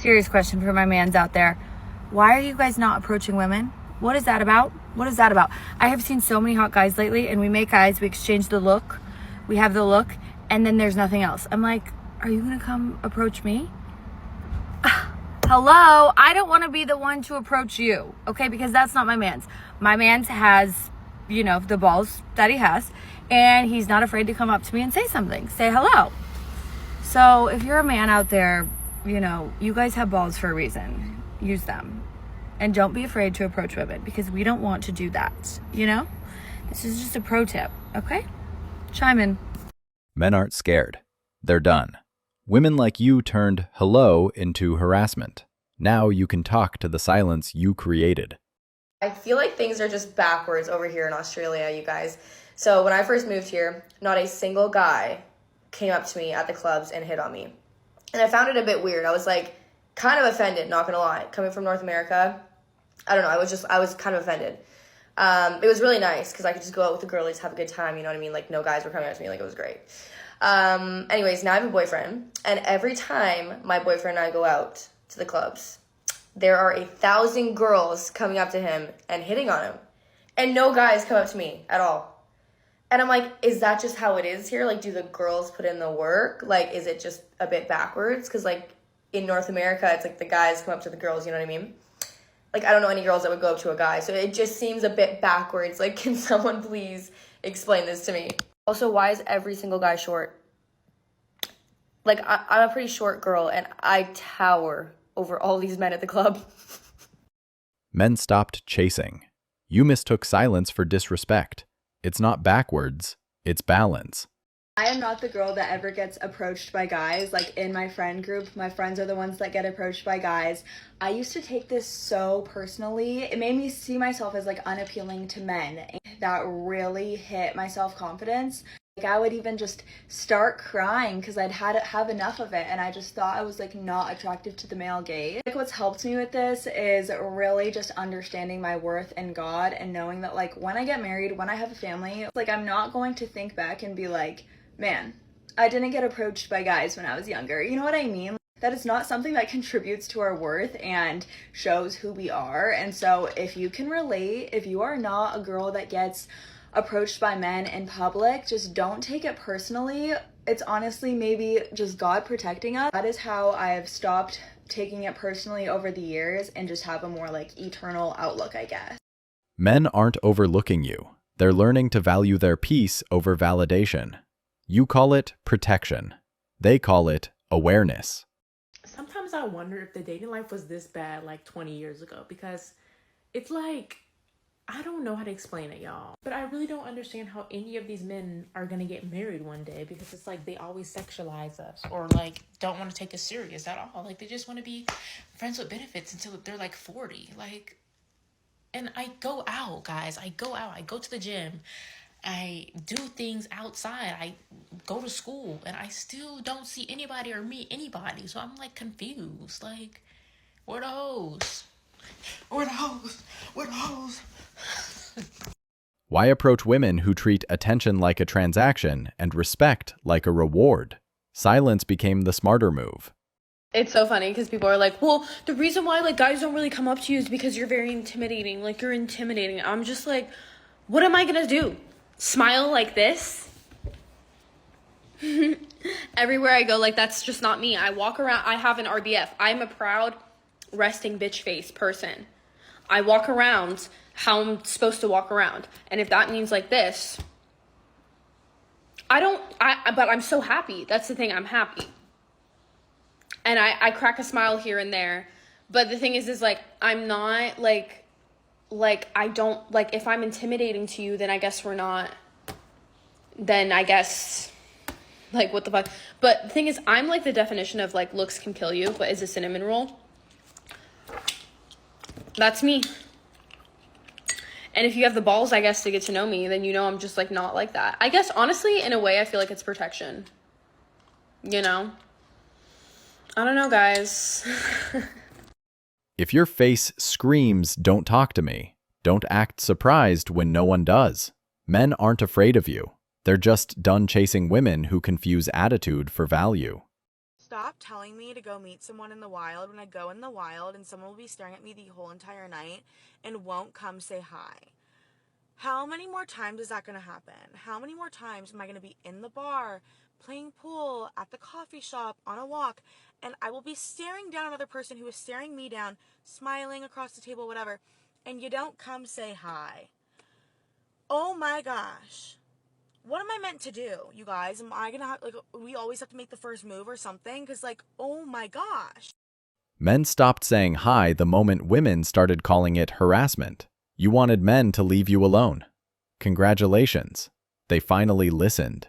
Serious question for my mans out there. Why are you guys not approaching women? What is that about? What is that about? I have seen so many hot guys lately, and we make eyes, we exchange the look, we have the look, and then there's nothing else. I'm like, are you gonna come approach me? Hello, I don't want to be the one to approach you, okay? Because that's not my man's. My man's has, you know, the balls that he has, and he's not afraid to come up to me and say something, say hello. So if you're a man out there, you know, you guys have balls for a reason. Use them. And don't be afraid to approach women, because we don't want to do that, you know? This is just a pro tip, okay? Chime in. Men aren't scared. They're done. Women like you turned hello into harassment. Now you can talk to the silence you created. I feel like things are just backwards over here in Australia, you guys. So when I first moved here, not a single guy came up to me at the clubs and hit on me. And I found it a bit weird. I was like kind of offended, not gonna lie. Coming from North America, I don't know, I was kind of offended. It was really nice because I could just go out with the girlies, have a good time, you know what I mean? Like, no guys were coming up to me, like, it was great. Anyways, now I have a boyfriend, and every time my boyfriend and I go out to the clubs, there are 1,000 girls coming up to him and hitting on him, and no guys come up to me at all. And I'm like, is that just how it is here? Like, do the girls put in the work? Like, is it just a bit backwards? Because, like, in North America, it's like the guys come up to the girls, you know what I mean? Like, I don't know any girls that would go up to a guy, so it just seems a bit backwards. Like, can someone please explain this to me? Also, why is every single guy short? Like, I'm a pretty short girl, and I tower over all these men at the club. Men stopped chasing. You mistook silence for disrespect. It's not backwards, it's balance. I am not the girl that ever gets approached by guys. Like, in my friend group, my friends are the ones that get approached by guys. I used to take this so personally. It made me see myself as like unappealing to men. That really hit my self-confidence. Like, I would even just start crying because I'd have enough of it, and I just thought I was like not attractive to the male gaze. Like, what's helped me with this is really just understanding my worth in God and knowing that, like, when I get married, when I have a family, like, I'm not going to think back and be like, man, I didn't get approached by guys when I was younger. You know what I mean? That is not something that contributes to our worth and shows who we are. And so if you can relate, if you are not a girl that gets approached by men in public, just don't take it personally. It's honestly maybe just God protecting us. That is how I have stopped taking it personally over the years and just have a more like eternal outlook, I guess. Men aren't overlooking you. They're learning to value their peace over validation. You call it protection. They call it awareness. Sometimes I wonder if the dating life was this bad like 20 years ago, because it's like, I don't know how to explain it, y'all. But I really don't understand how any of these men are going to get married one day, because it's like they always sexualize us or like don't want to take us serious at all. Like, they just want to be friends with benefits until they're like 40. Like, and I go out, guys. I go out. I go to the gym. I do things outside. I go to school, and I still don't see anybody or meet anybody. So I'm like confused. Like, where the hoes? Where the hoes? Where the hoes? Why approach women who treat attention like a transaction and respect like a reward? Silence became the smarter move. It's so funny because people are like, well, the reason why like guys don't really come up to you is because you're very intimidating. Like, you're intimidating. I'm just like, what am I gonna do? Smile like this? Everywhere I go, like, that's just not me. I walk around, I have an RBF. I'm a proud resting bitch face person. I walk around how I'm supposed to walk around. And if that means like this, but I'm so happy. That's the thing, I'm happy. And I crack a smile here and there. But the thing is like, I'm not like, I don't, like, if I'm intimidating to you, then I guess we're not, then I guess, like, what the fuck? But the thing is, I'm, like, the definition of, like, looks can kill you, but is a cinnamon roll. That's me. And if you have the balls, I guess, to get to know me, then you know I'm just, like, not like that. I guess, honestly, in a way, I feel like it's protection. You know? I don't know, guys. If your face screams, "Don't talk to me," don't act surprised when no one does. Men aren't afraid of you. They're just done chasing women who confuse attitude for value. Stop telling me to go meet someone in the wild when I go in the wild and someone will be staring at me the whole entire night and won't come say hi. How many more times is that going to happen? How many more times am I going to be in the bar, playing pool, at the coffee shop, on a walk, and I will be staring down another person who is staring me down, smiling across the table, whatever, and you don't come say hi? Oh my gosh. What am I meant to do, you guys? Am I gonna have, like, we always have to make the first move or something? Because, like, oh my gosh. Men stopped saying hi the moment women started calling it harassment. You wanted men to leave you alone. Congratulations. They finally listened.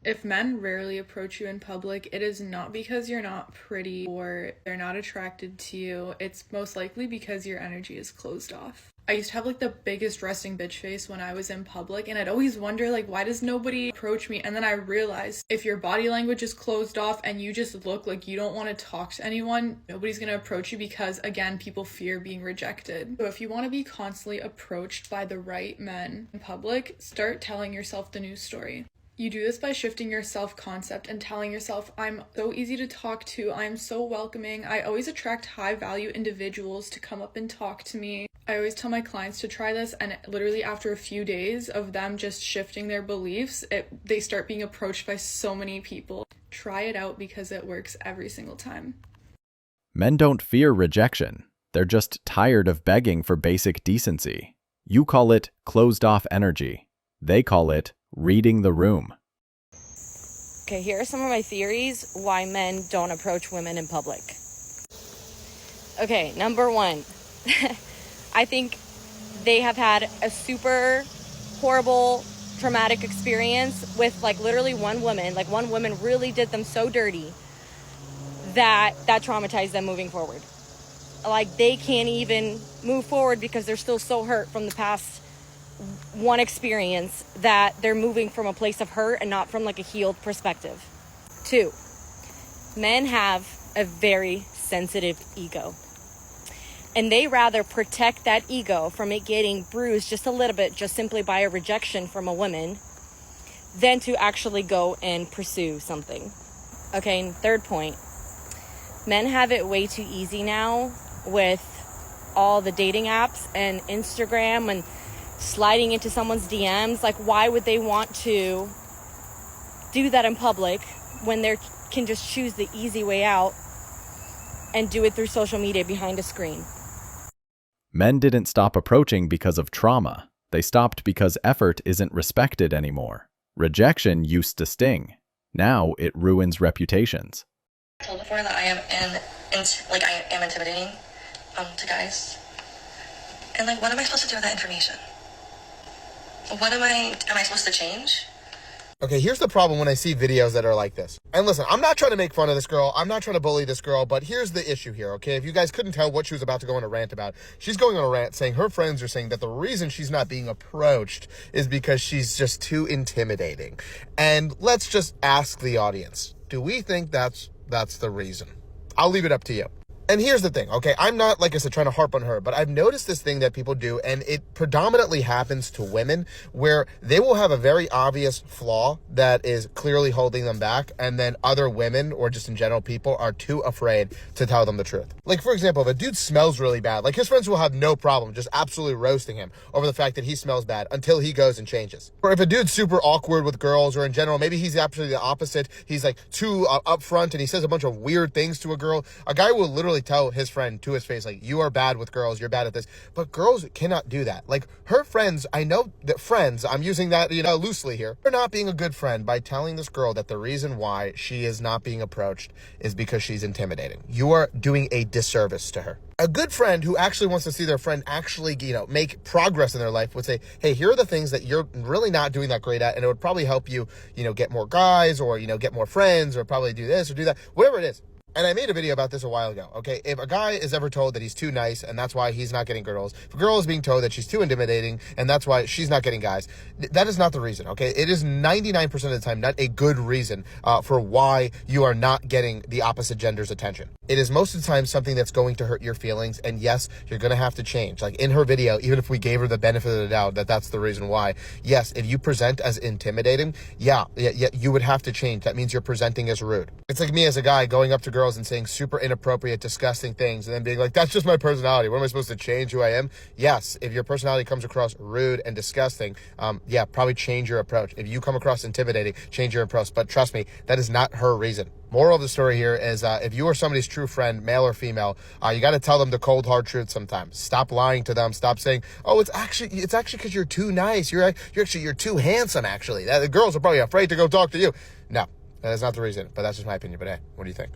If men rarely approach you in public, it is not because you're not pretty or they're not attracted to you. It's most likely because your energy is closed off. I used to have like the biggest resting bitch face when I was in public, and I'd always wonder like, why does nobody approach me? And then I realized if your body language is closed off and you just look like you don't want to talk to anyone, nobody's going to approach you because, again, people fear being rejected. So if you want to be constantly approached by the right men in public, start telling yourself the news story. You do this by shifting your self-concept and telling yourself, I'm so easy to talk to, I'm so welcoming, I always attract high-value individuals to come up and talk to me. I always tell my clients to try this, and literally after a few days of them just shifting their beliefs, they start being approached by so many people. Try it out because it works every single time. Men don't fear rejection. They're just tired of begging for basic decency. You call it closed-off energy. They call it reading the room. Okay, here are some of my theories why men don't approach women in public. Okay, number one, I think they have had a super horrible, traumatic experience with like literally one woman. Like one woman really did them so dirty that traumatized them moving forward. Like they can't even move forward because they're still so hurt from the past one experience that they're moving from a place of hurt and not from like a healed perspective. 2, men have a very sensitive ego, and they rather protect that ego from it getting bruised just a little bit just simply by a rejection from a woman than to actually go and pursue something. Okay, and 3rd point, men have it way too easy now with all the dating apps and Instagram and sliding into someone's DMs. Like, why would they want to do that in public when they can just choose the easy way out and do it through social media behind a screen? Men didn't stop approaching because of trauma. They stopped because effort isn't respected anymore. Rejection used to sting. Now it ruins reputations. I told before that I am intimidating to guys. And like, what am I supposed to do with that information? What am I supposed to change? Okay, here's the problem when I see videos that are like this. And listen, I'm not trying to make fun of this girl. I'm not trying to bully this girl, but here's the issue here, okay? If you guys couldn't tell what she was about to go on a rant about, she's going on a rant saying her friends are saying that the reason she's not being approached is because she's just too intimidating. And let's just ask the audience, do we think that's the reason? I'll leave it up to you. And here's the thing, okay? I'm not, like I said, trying to harp on her, but I've noticed this thing that people do, and it predominantly happens to women, where they will have a very obvious flaw that is clearly holding them back, and then other women, or just in general people, are too afraid to tell them the truth. Like, for example, if a dude smells really bad, like his friends will have no problem just absolutely roasting him over the fact that he smells bad until he goes and changes. Or if a dude's super awkward with girls, or in general, maybe he's absolutely the opposite, he's like too upfront and he says a bunch of weird things to a girl, a guy will literally tell his friend to his face, like, you are bad with girls, you're bad at this. But girls cannot do that. Like, her friends, I know that friends, I'm using that, loosely here, they're not being a good friend by telling this girl that the reason why she is not being approached is because she's intimidating. You are doing a disservice to her. A good friend who actually wants to see their friend actually, make progress in their life would say, hey, here are the things that you're really not doing that great at, and it would probably help you, get more guys, or, get more friends, or probably do this or do that, whatever it is. And I made a video about this a while ago, okay? If a guy is ever told that he's too nice and that's why he's not getting girls, if a girl is being told that she's too intimidating and that's why she's not getting guys, that is not the reason, okay? It is 99% of the time not a good reason for why you are not getting the opposite gender's attention. It is most of the time something that's going to hurt your feelings, and yes, you're going to have to change. Like in her video, even if we gave her the benefit of the doubt that that's the reason why, yes, if you present as intimidating, yeah, you would have to change. That means you're presenting as rude. It's like me as a guy going up to girls and saying super inappropriate, disgusting things, and then being like, that's just my personality. What am I supposed to change who I am? Yes, if your personality comes across rude and disgusting, yeah, probably change your approach. If you come across intimidating, change your approach. But trust me, that is not her reason. Moral of the story here is if you are somebody's true friend, male or female, you got to tell them the cold, hard truth sometimes. Stop lying to them. Stop saying, oh, it's actually because you're too nice. You're too handsome, actually. The girls are probably afraid to go talk to you. No, that is not the reason, but that's just my opinion. But hey, what do you think?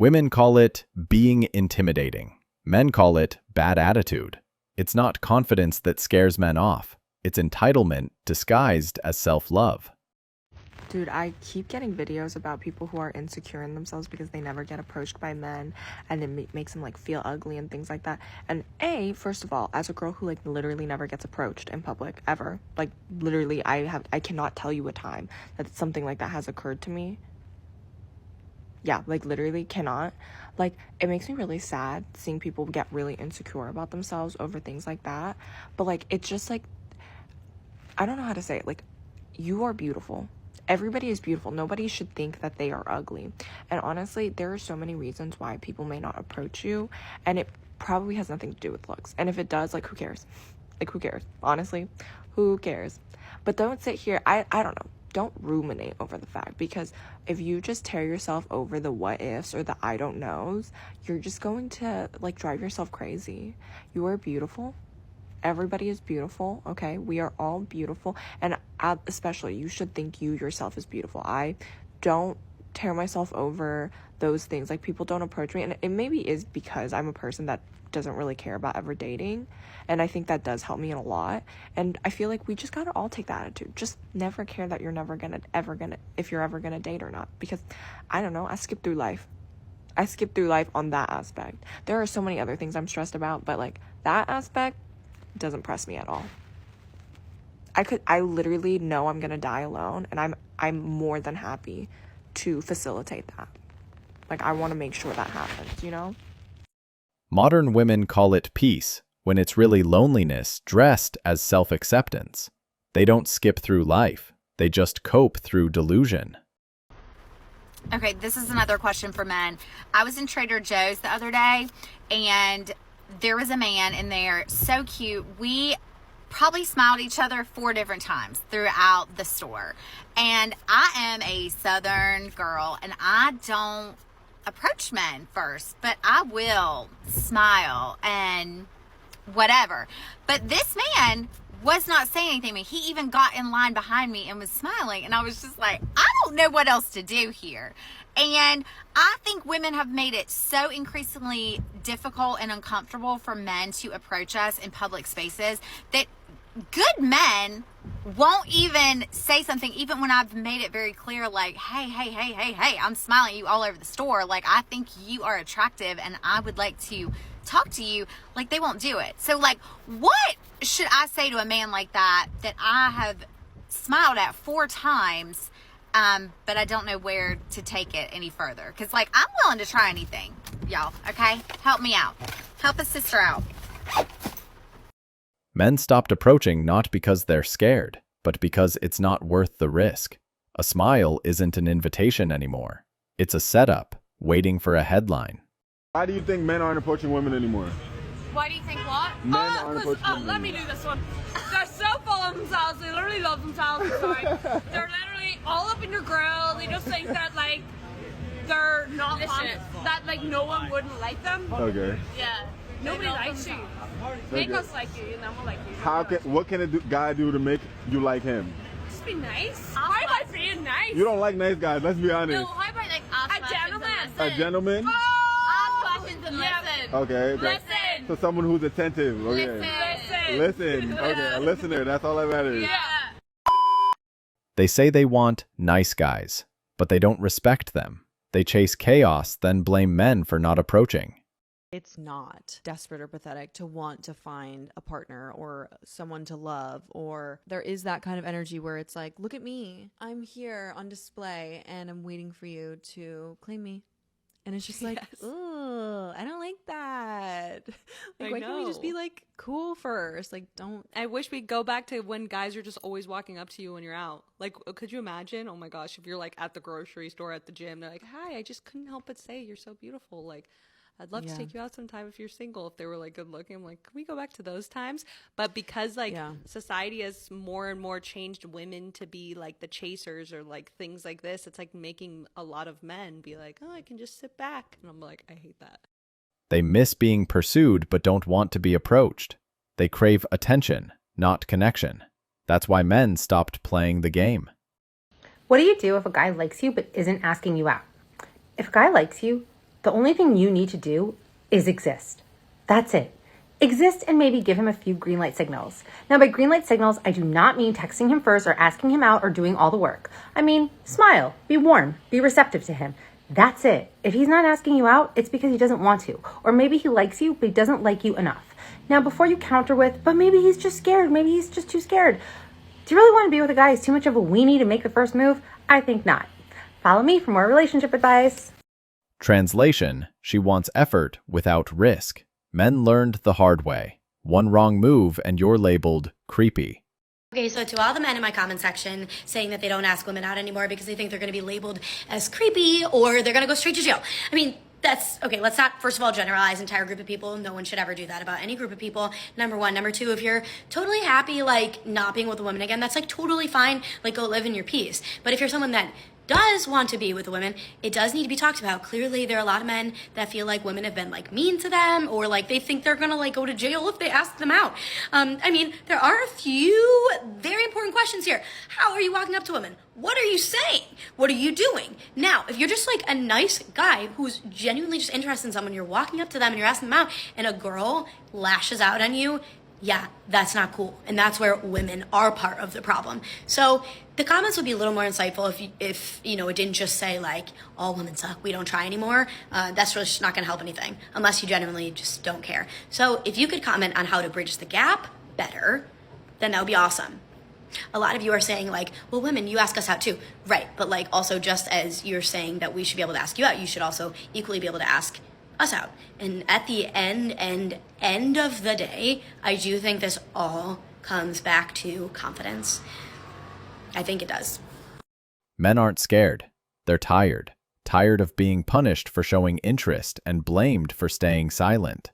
Women call it being intimidating. Men call it bad attitude. It's not confidence that scares men off. It's entitlement disguised as self-love. Dude, I keep getting videos about people who are insecure in themselves because they never get approached by men, and it makes them like feel ugly and things like that. And first of all, as a girl who like literally never gets approached in public ever, like literally I cannot tell you a time that something like that has occurred to me. Yeah, like literally cannot. Like it makes me really sad seeing people get really insecure about themselves over things like that. But like it's just like, I don't know how to say it. Like, you are beautiful. Everybody is beautiful. Nobody should think that they are ugly. And honestly, there are so many reasons why people may not approach you, and it probably has nothing to do with looks. And if it does, like, who cares? Like, who cares? Honestly, who cares? But don't sit here, I don't know. Don't ruminate over the fact, because if you just tear yourself over the what ifs or the I don't knows, you're just going to like drive yourself crazy. You are beautiful. Everybody is beautiful, okay? We are all beautiful, and especially you should think you yourself is beautiful. I don't tear myself over those things. Like, people don't approach me, and it maybe is because I'm a person that doesn't really care about ever dating, and I think that does help me in a lot. And I feel like we just gotta all take that attitude. Just never care that you're never gonna if you're ever gonna date or not, because I don't know, I skip through life on that aspect. There are so many other things I'm stressed about, but like that aspect doesn't press me at all. I literally know I'm gonna die alone, and I'm more than happy to facilitate that. Like, I want to make sure that happens, you know? Modern women call it peace when it's really loneliness dressed as self-acceptance. They don't skip through life. They just cope through delusion. Okay, this is another question for men. I was in Trader Joe's the other day, and there was a man in there, so cute. We probably smiled at each other 4 different times throughout the store. And I am a Southern girl, and I don't approach men first, but I will smile and whatever. But this man was not saying anything to me. He even got in line behind me and was smiling, and I was just like, I don't know what else to do here. And I think women have made it so increasingly difficult and uncomfortable for men to approach us in public spaces that good men won't even say something, even when I've made it very clear, like, hey, I'm smiling at you all over the store. Like, I think you are attractive and I would like to talk to you. Like, they won't do it. So, like, what should I say to a man like that I have smiled at 4 times, but I don't know where to take it any further? Because, like, I'm willing to try anything, y'all, okay? Help me out. Help a sister out. Men stopped approaching not because they're scared, but because it's not worth the risk. A smile isn't an invitation anymore. It's a setup, waiting for a headline. Why do you think men aren't approaching women anymore? Why do you think what? Men aren't approaching women. Let me do this one. They're so full of themselves. They literally love themselves. Sorry. They're literally all up in your grill. They just think that, like, they're not that, like, no one wouldn't like them. Okay. Yeah. Nobody likes you. Make us like you, and then we'll like you. What can a guy do to make you like him? Just be nice. How about being nice? You don't like nice guys, let's be honest. No, how about, like, ask A gentleman. A gentleman? Ask questions and listen. Okay. Listen. So someone who's attentive. Okay. Listen. Okay, a listener, that's all that matters. Yeah. They say they want nice guys, but they don't respect them. They chase chaos, then blame men for not approaching. It's not desperate or pathetic to want to find a partner or someone to love, or there is that kind of energy where it's like, look at me, I'm here on display and I'm waiting for you to claim me. And it's just like, ooh, I don't like that. Like, why can't we just be like cool first? Like, don't. I wish we'd go back to when guys are just always walking up to you when you're out. Like, could you imagine? Oh my gosh, if you're like at the grocery store, at the gym, they're like, hi, I just couldn't help but say you're so beautiful. Like, I'd love to take you out sometime if you're single. If they were like good looking, I'm like, can we go back to those times? But because like society has more and more changed women to be like the chasers or like things like this, it's like making a lot of men be like, oh, I can just sit back. And I'm like, I hate that. They miss being pursued but don't want to be approached. They crave attention, not connection. That's why men stopped playing the game. What do you do if a guy likes you but isn't asking you out? If a guy likes you, the only thing you need to do is exist. That's it. Exist and maybe give him a few green light signals. Now, by green light signals, I do not mean texting him first or asking him out or doing all the work. I mean, smile, be warm, be receptive to him. That's it. If he's not asking you out, it's because he doesn't want to. Or maybe he likes you, but he doesn't like you enough. Now, before you counter with, but maybe he's just scared, maybe he's just too scared. Do you really want to be with a guy who's too much of a weenie to make the first move? I think not. Follow me for more relationship advice. Translation, she wants effort without risk. Men learned the hard way. One wrong move and you're labeled creepy. Okay, so to all the men in my comment section saying that they don't ask women out anymore because they think they're going to be labeled as creepy or they're going to go straight to jail. I mean, that's okay. Let's not, first of all, generalize entire group of people. No one should ever do that about any group of people. Number one. Number two, if you're totally happy, like not being with a woman again, that's like totally fine. Like go live in your peace. But if you're someone that does want to be with a woman, it does need to be talked about. Clearly, there are a lot of men that feel like women have been like mean to them or like they think they're gonna like go to jail if they ask them out. I mean, there are a few very important questions here. How are you walking up to women? What are you saying? What are you doing? Now, if you're just like a nice guy who's genuinely just interested in someone, you're walking up to them and you're asking them out, and a girl lashes out on you, yeah, that's not cool. And that's where women are part of the problem. So the comments would be a little more insightful if you know, it didn't just say like, all women suck, we don't try anymore. That's really just not gonna help anything unless you genuinely just don't care. So if you could comment on how to bridge the gap better, then that would be awesome. A lot of you are saying like, well, women, you ask us out too. Right, but like also just as you're saying that we should be able to ask you out, you should also equally be able to ask us out. And at the end of the day, I do think this all comes back to confidence. I think it does. Men aren't scared. They're tired. Tired of being punished for showing interest and blamed for staying silent.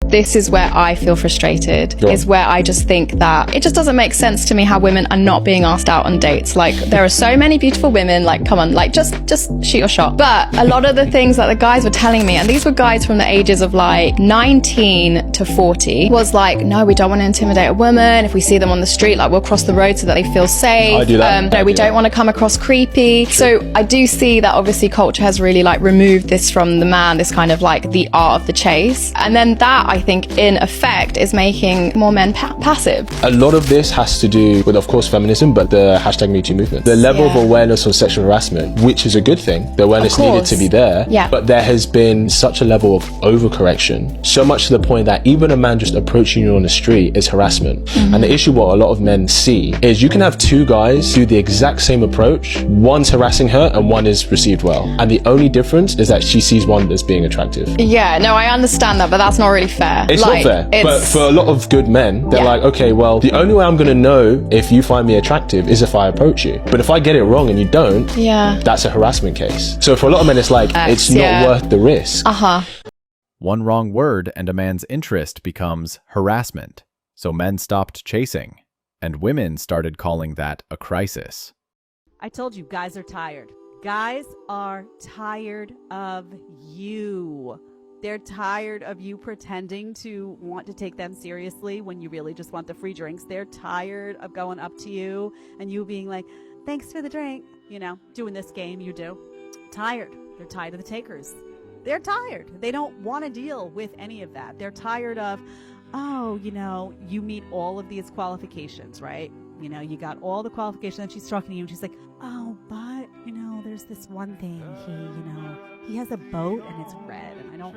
This is where I feel frustrated, is where I just think that it just doesn't make sense to me how women are not being asked out on dates. Like, there are so many beautiful women, like, come on, like, just shoot your shot. But a lot of the things that the guys were telling me, and these were guys from the ages of like 19 to 40, was like, no, we don't want to intimidate a woman. If we see them on the street, like, we'll cross the road so that they feel safe. I do that. No, we don't want to come across creepy. So I do see that obviously culture has really like removed this from the man, this kind of like the art of the chase. And then that, I think, in effect, is making more men passive. A lot of this has to do with, of course, feminism, but the hashtag #MeToo movement. The level of awareness on sexual harassment, which is a good thing, the awareness needed to be there, but there has been such a level of overcorrection, so much to the point that even a man just approaching you on the street is harassment. And the issue what a lot of men see is you can have two guys do the exact same approach, one's harassing her and one is received well. And the only difference is that she sees one as being attractive. Yeah, no, I understand that, but that's not really fair. It's not fair, but for a lot of good men, they're like, okay, well, the only way I'm gonna know if you find me attractive is if I approach you. But if I get it wrong and you don't, that's a harassment case. So for a lot of men, it's like, it's not worth the risk. One wrong word and a man's interest becomes harassment. So men stopped chasing, and women started calling that a crisis. I told you, guys are tired. Guys are tired of you. They're tired of you pretending to want to take them seriously when you really just want the free drinks. They're tired of going up to you and you being like, thanks for the drink, you know, doing this game you do. Tired. They're tired of the takers. They're tired. They don't want to deal with any of that. They're tired of, oh, you know, you meet all of these qualifications, right? You know, you got all the qualifications, and she's talking to you, and she's like, oh, but, you know, there's this one thing. He has a boat, and it's red, and I don't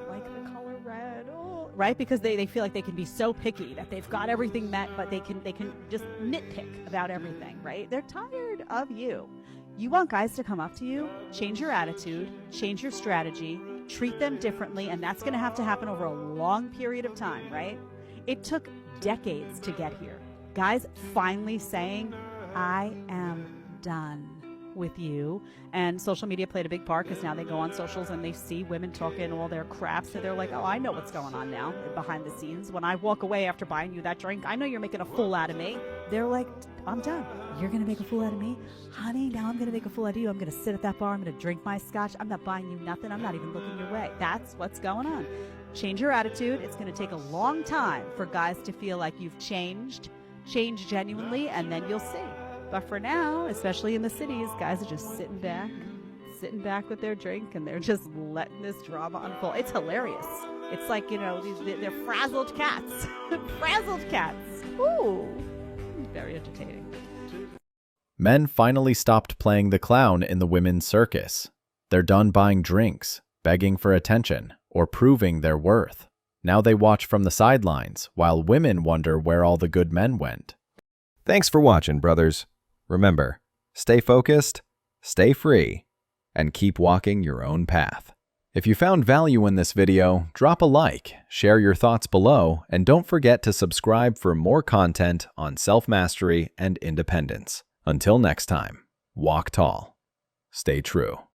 like the color red. Oh. Right? Because they feel like they can be so picky that they've got everything met, but they can just nitpick about everything, right? They're tired of you. You want guys to come up to you, change your attitude, change your strategy, treat them differently, and that's going to have to happen over a long period of time, right? It took decades to get here. Guys finally saying, I am done with you. And social media played a big part because now they go on socials and they see women talking all their crap. So they're like, oh, I know what's going on now behind the scenes. When I walk away after buying you that drink, I know you're making a fool out of me. They're like, I'm done. You're going to make a fool out of me? Honey, now I'm going to make a fool out of you. I'm going to sit at that bar. I'm going to drink my scotch. I'm not buying you nothing. I'm not even looking your way. That's what's going on. Change your attitude. It's going to take a long time for guys to feel like you've changed genuinely, and then you'll see. But for now, especially in the cities, guys are just sitting back with their drink, and they're just letting this drama unfold. It's hilarious. It's like, you know, they're frazzled cats. Frazzled cats. Ooh, very entertaining. Men finally stopped playing the clown in the women's circus. They're done buying drinks, begging for attention, or proving their worth. Now they watch from the sidelines, while women wonder where all the good men went. Thanks for watching, brothers. Remember, stay focused, stay free, and keep walking your own path. If you found value in this video, drop a like, share your thoughts below, and don't forget to subscribe for more content on self-mastery and independence. Until next time, walk tall, stay true.